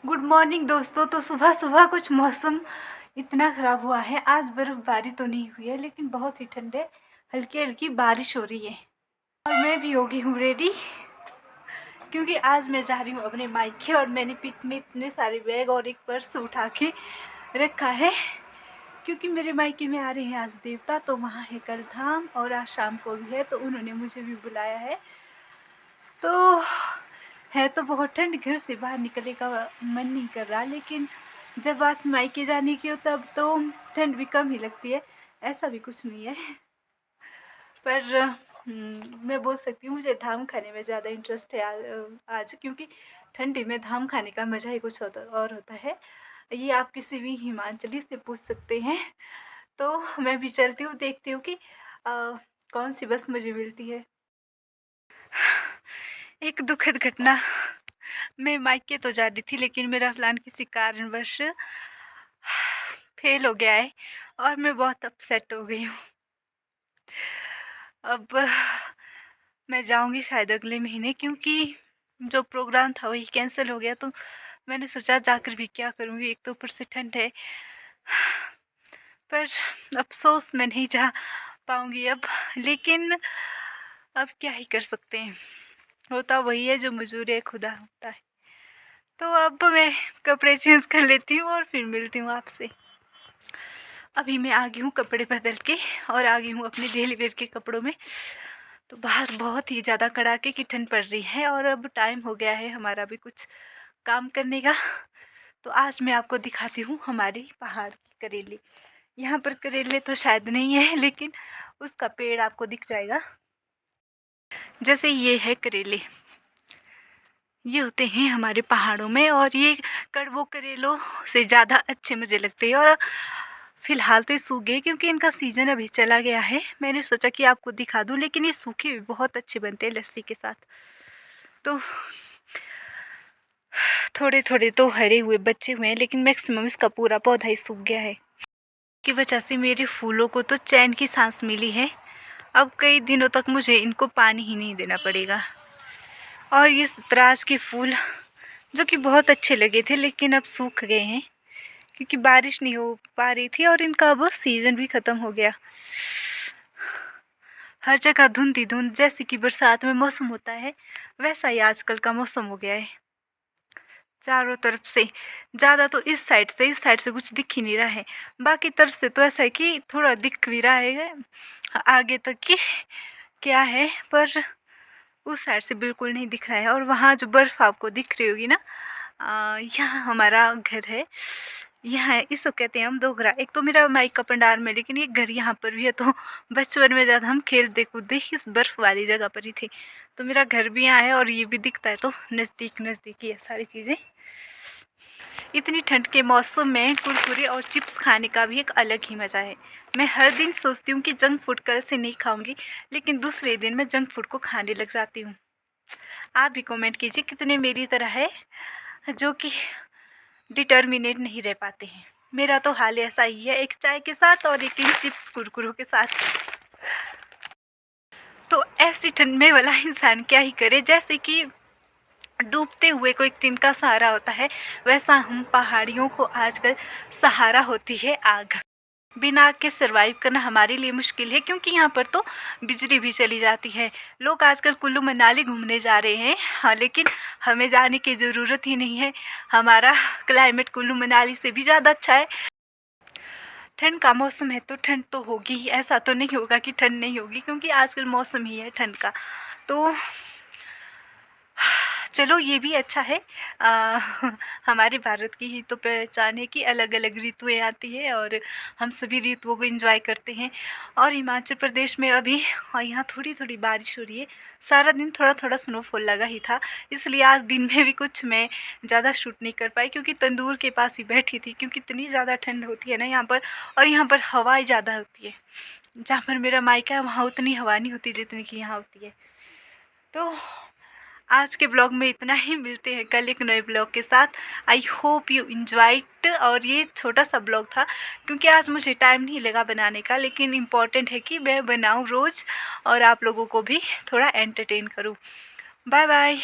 Good morning दोस्तों। तो सुबह सुबह कुछ मौसम इतना ख़राब हुआ है। आज बर्फ़बारी तो नहीं हुई है लेकिन बहुत ही ठंड है, हल्की हल्की बारिश हो रही है। और मैं भी हो गई हूँ रेडी, क्योंकि आज मैं जा रही हूँ अपने मायके और मैंने पीठ में इतने सारे बैग और एक पर्स उठा के रखा है, क्योंकि मेरे मायके में आ रहे हैं आज देवता। तो वहाँ है कल धाम और आज शाम को भी है, तो उन्होंने मुझे भी बुलाया है। तो है तो बहुत ठंड, घर से बाहर निकलने का मन नहीं कर रहा, लेकिन जब बात मायके जाने की हो तब तो ठंड भी कम ही लगती है। ऐसा भी कुछ नहीं है, पर मैं बोल सकती हूँ मुझे धाम खाने में ज़्यादा इंटरेस्ट है आज, क्योंकि ठंडी में धाम खाने का मज़ा ही कुछ होता है। ये आप किसी भी हिमाचली से पूछ सकते हैं। तो मैं भी चलती हूँ, देखती हूँ कि कौन सी बस मुझे मिलती है। एक दुखद घटना, मैं मायके तो जा रही थी लेकिन मेरा प्लान किसी कारणवश फेल हो गया है और मैं बहुत अपसेट हो गई हूँ। अब मैं जाऊँगी शायद अगले महीने, क्योंकि जो प्रोग्राम था वही कैंसिल हो गया। तो मैंने सोचा जाकर भी क्या करूँगी, एक तो ऊपर से ठंड है। पर अफसोस मैं नहीं जा पाऊँगी अब, लेकिन अब क्या ही कर सकते हैं, होता वही है जो मंजूर है खुदा होता है। तो अब मैं कपड़े चेंज कर लेती हूँ और फिर मिलती हूँ आपसे। अभी मैं आ गई हूँ कपड़े बदल के और आ गई हूँ अपने डेली वेयर के कपड़ों में। तो बाहर बहुत ही ज़्यादा कड़ाके की ठंड पड़ रही है और अब टाइम हो गया है हमारा भी कुछ काम करने का। तो आज मैं आपको दिखाती हूँ हमारी पहाड़ की करेले। यहाँ पर करेले तो शायद नहीं है, लेकिन उसका पेड़ आपको दिख जाएगा। जैसे ये है करेले, ये होते हैं हमारे पहाड़ों में और ये कड़वों करेलों से ज़्यादा अच्छे मुझे लगते हैं। और फ़िलहाल तो ये सूख गए क्योंकि इनका सीज़न अभी चला गया है। मैंने सोचा कि आपको दिखा दूँ, लेकिन ये सूखे भी बहुत अच्छे बनते हैं लस्सी के साथ। तो थोड़े थोड़े तो हरे हुए बचे हुए हैं, लेकिन मैक्सिमम इसका पूरा पौधा ही सूख गया है। की वजह से मेरे फूलों को तो चैन की सांस मिली है। अब कई दिनों तक मुझे इनको पानी ही नहीं देना पड़ेगा। और ये सतराज के फूल जो कि बहुत अच्छे लगे थे, लेकिन अब सूख गए हैं क्योंकि बारिश नहीं हो पा रही थी और इनका अब सीज़न भी ख़त्म हो गया। हर जगह धुंध ही धुंध, जैसे कि बरसात में मौसम होता है वैसा ही आजकल का मौसम हो गया है। चारों तरफ से, ज़्यादा तो इस साइड से कुछ दिख ही नहीं रहा है। बाकी तरफ से तो ऐसा है कि थोड़ा दिख भी रहा है आगे तक कि क्या है, पर उस साइड से बिल्कुल नहीं दिख रहा है। और वहाँ जो बर्फ़ आपको दिख रही होगी ना, यहाँ हमारा घर है। यहाँ इसको कहते हैं हम दोगरा। एक तो मेरा मायका पंडार में, लेकिन ये घर यहाँ पर भी है। तो बचपन में ज़्यादा हम खेलते कूदते इस बर्फ़ वाली जगह पर ही थे। तो मेरा घर भी यहाँ है और ये भी दिखता है, तो नज़दीक नज़दीक ही है सारी चीज़ें। इतनी ठंड के मौसम में कुरकुरे और चिप्स खाने का भी एक अलग ही मज़ा है। मैं हर दिन सोचती हूँ कि जंक फूड कल से नहीं खाऊंगी, लेकिन दूसरे दिन मैं जंक फूड को खाने लग जाती हूँ। आप भी कमेंट कीजिए कितने मेरी तरह है जो कि डिटर्मिनेट नहीं रह पाते हैं। मेरा तो हाल ऐसा ही है, एक चाय के साथ और एक इन चिप्स कुरकुरों के साथ। तो ऐसी ठंड में वाला इंसान क्या ही करे, जैसे कि डूबते हुए को एक दिन का सहारा होता है, वैसा हम पहाड़ियों को आजकल सहारा होती है आग। बिना आग के सरवाइव करना हमारे लिए मुश्किल है, क्योंकि यहाँ पर तो बिजली भी चली जाती है। लोग आजकल कुल्लू मनाली घूमने जा रहे हैं, हाँ, लेकिन हमें जाने की ज़रूरत ही नहीं है। हमारा क्लाइमेट कुल्लू मनाली से भी ज़्यादा अच्छा है। ठंड का मौसम है तो ठंड तो होगी ही, ऐसा तो नहीं होगा कि ठंड नहीं होगी, क्योंकि आजकल मौसम ही है ठंड का। तो चलो ये भी अच्छा है। हमारे भारत की ही तो पहचान है कि अलग अलग ऋतुएं आती है और हम सभी ऋतुओं को एंजॉय करते हैं। और हिमाचल प्रदेश में अभी यहाँ थोड़ी थोड़ी बारिश हो रही है। सारा दिन थोड़ा थोड़ा स्नोफॉल लगा ही था, इसलिए आज दिन में भी कुछ मैं ज़्यादा शूट नहीं कर पाई, क्योंकि तंदूर के पास ही बैठी थी, क्योंकि इतनी ज़्यादा ठंड होती है ना यहाँ पर। और यहाँ पर हवाएं ज़्यादा होती है, जहाँ पर मेरा मायका है वहाँ उतनी हवा नहीं होती जितनी कि यहाँ होती है। तो आज के ब्लॉग में इतना ही, मिलते हैं कल एक नए ब्लॉग के साथ। I hope you enjoyed. और ये छोटा सा ब्लॉग था क्योंकि आज मुझे टाइम नहीं लगा बनाने का, लेकिन इम्पॉर्टेंट है कि मैं बनाऊँ रोज़ और आप लोगों को भी थोड़ा एंटरटेन करूँ। Bye bye.